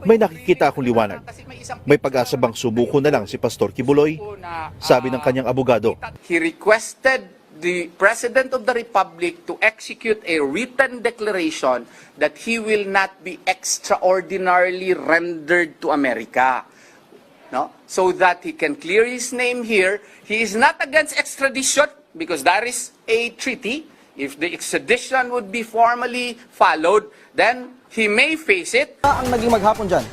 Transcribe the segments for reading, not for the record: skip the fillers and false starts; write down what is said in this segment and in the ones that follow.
May nakikita akong liwanag. May pag-asa bang sumuko na lang si Pastor Kibuloy? Sabi ng kanyang abogado. He requested the President of the Republic to execute a written declaration that he will not be extraordinarily rendered to America. No? So that he can clear his name here. He is not against extradition because there is a treaty. If the extradition would be formally followed, then he may face it. Ang naging maghapon dyan?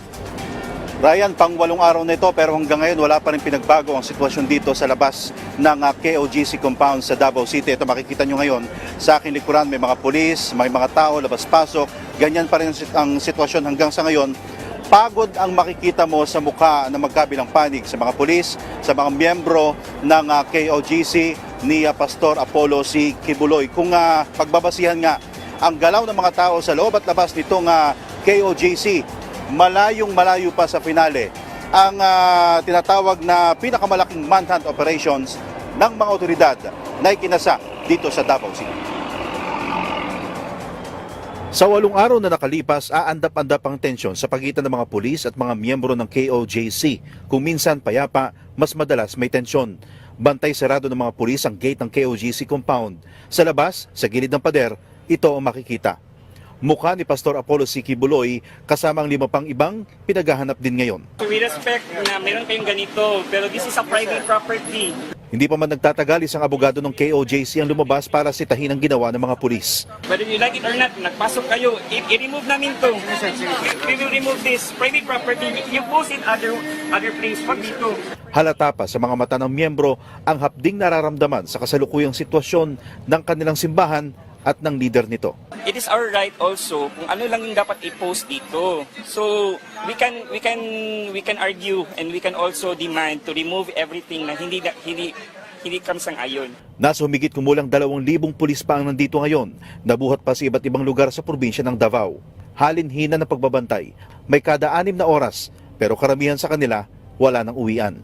Ryan, pang-8 araw na ito pero hanggang ngayon wala pa rin pinagbago ang sitwasyon dito sa labas ng KOGC compound sa Davao City. Ito makikita nyo ngayon sa aking likuran, may mga pulis, may mga tao, labas-pasok. Ganyan pa rin ang sitwasyon hanggang sa ngayon. Pagod ang makikita mo sa mukha ng magkabilang panig sa mga pulis, sa mga miyembro ng KOGC ni Pastor Apollo C. Kibuloy. Kung pagbabasihan nga ang galaw ng mga tao sa loob at labas nitong KOGC, malayo pa sa finale ang tinatawag na pinakamalaking manhunt operations ng mga otoridad na ikinasa dito sa Davao City. Sa 8 araw na nakalipas, aandap-andap ang tensyon sa pagitan ng mga pulis at mga miyembro ng KOJC. Kung minsan payapa, mas madalas may tensyon. Bantay sarado ng mga pulis ang gate ng KOJC compound. Sa labas, sa gilid ng pader, ito ang makikita. Mukha ni Pastor Apollo C. Kibuloy kasama ang 5 pang ibang pinaghahanap din ngayon. So we respect na meron kayong ganito, pero this is a private property. Hindi pa man nagtatagal isang abogado ng KOJC ang lumabas para sitahin ang ginawa ng mga pulis. Whether you like it or not, nagpasok kayo, i-remove namin to. We will remove this private property. You post it other place, wag dito. Halata pa sa mga mata ng miyembro ang hapding nararamdaman sa kasalukuyang sitwasyon ng kanilang simbahan at ng leader nito. It is our right also kung ano lang yung dapat i-post dito. So we can argue and we can also demand to remove everything na hindi kami sang-ayon. Nasa humigit kumulang 2,000 pulis pa ang nandito ngayon, nabuhat pa sa iba't ibang lugar sa probinsya ng Davao. Halinhina ng pagbabantay, may kada 6 na oras, pero karamihan sa kanila wala nang uwian.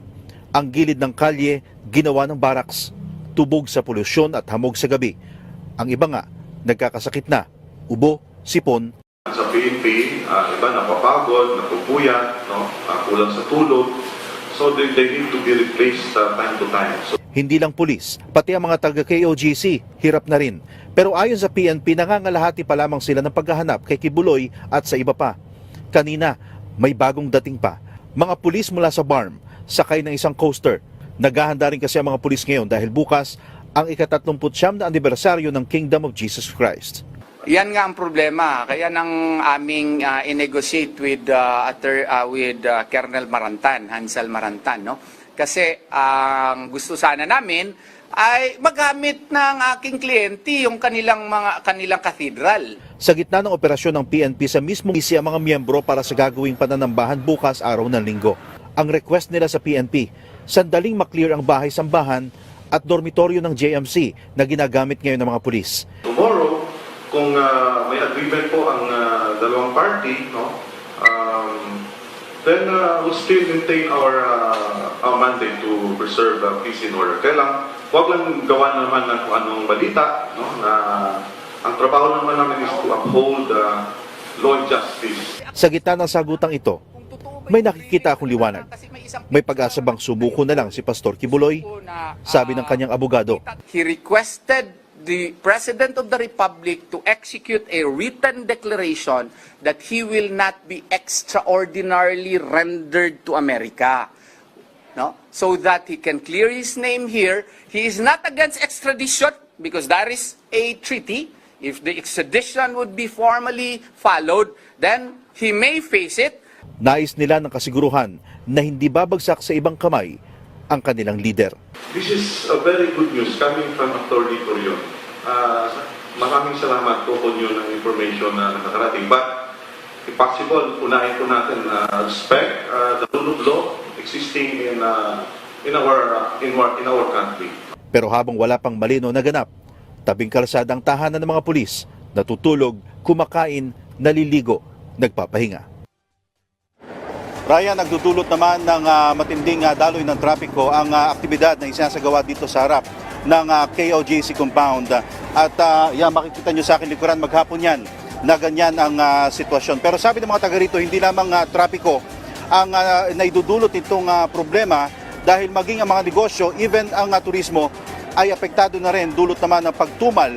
Ang gilid ng kalye, ginawa ng baraks, tubog sa polusyon at hamog sa gabi. Ang iba nga, nagkakasakit na, ubo, sipon. Sa PNP, iba napapagod, napupuyat, no? Kulang sa tulog. So they need to be replaced time to time. So, Hindi lang pulis, pati ang mga taga-KOGC, hirap na rin. Pero ayon sa PNP, nangangalahati pa lamang sila ng paghahanap kay Kibuloy at sa iba pa. Kanina, may bagong dating pa. Mga pulis mula sa BARM, sakay ng isang coaster. Naghahanda rin kasi ang mga pulis ngayon dahil bukas ang ika-39 na anibersaryo ng Kingdom of Jesus Christ. Yan nga ang problema. Kaya nang aming i-negotiate with Colonel Marantan, Hansel Marantan, no? Kasi ang gusto sana namin ay magamit ng aking kliyente yung kanilang cathedral. Sa gitna ng operasyon ng PNP sa mismong isi ang mga miyembro para sa gagawing pananambahan bukas araw ng linggo. Ang request nila sa PNP, sandaling maklear ang bahay-sambahan at dormitoryo ng JMC na ginagamit ngayon ng mga pulis. tomorrow, kung may agreement po ang dalawang party, no? Then we'll still maintain our mandate to preserve peace and order. Kaya lang, huwag lang gawa naman ng kung anong balita, no? Na ang trabaho naman namin is to uphold law and justice. Sa gitna ng sagutang ito, may nakikita akong liwanag. May pag-asa bang sumuko na lang si Pastor Kibuloy? Sabi ng kanyang abogado. He requested the President of the Republic to execute a written declaration that he will not be extraordinarily rendered to America. No? So that he can clear his name here. He is not against extradition because there is a treaty. If the extradition would be formally followed, then he may face it. Nais nila ng kasiguruhan na hindi babagsak sa ibang kamay ang kanilang leader. This is a very good news coming from Atty. Torion. Maraming salamat po po niyo ng information na nakakarating. But, if possible, unahin po natin respect the rule of law existing in our country. Pero habang wala pang malino na ganap, tabing kalsada ang tahanan ng mga pulis, natutulog, kumakain, naliligo, nagpapahinga. Ryan, nagdudulot naman ng matinding daloy ng trapiko ang aktibidad na isinasagawa dito sa harap ng KOJC compound. At makikita nyo sa akin likuran maghapon yan. na ganyan ang sitwasyon. Pero sabi ng mga taga rito, hindi lamang trapiko ang naidudulot itong problema dahil maging ang mga negosyo, even ang turismo, ay apektado na rin, dulot naman ng pagtumal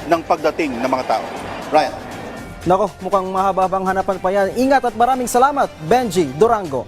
ng pagdating ng mga tao. Ryan. Nako, mukhang mahaba-habang hanapan pa yan. Ingat at maraming salamat, Benji Durango.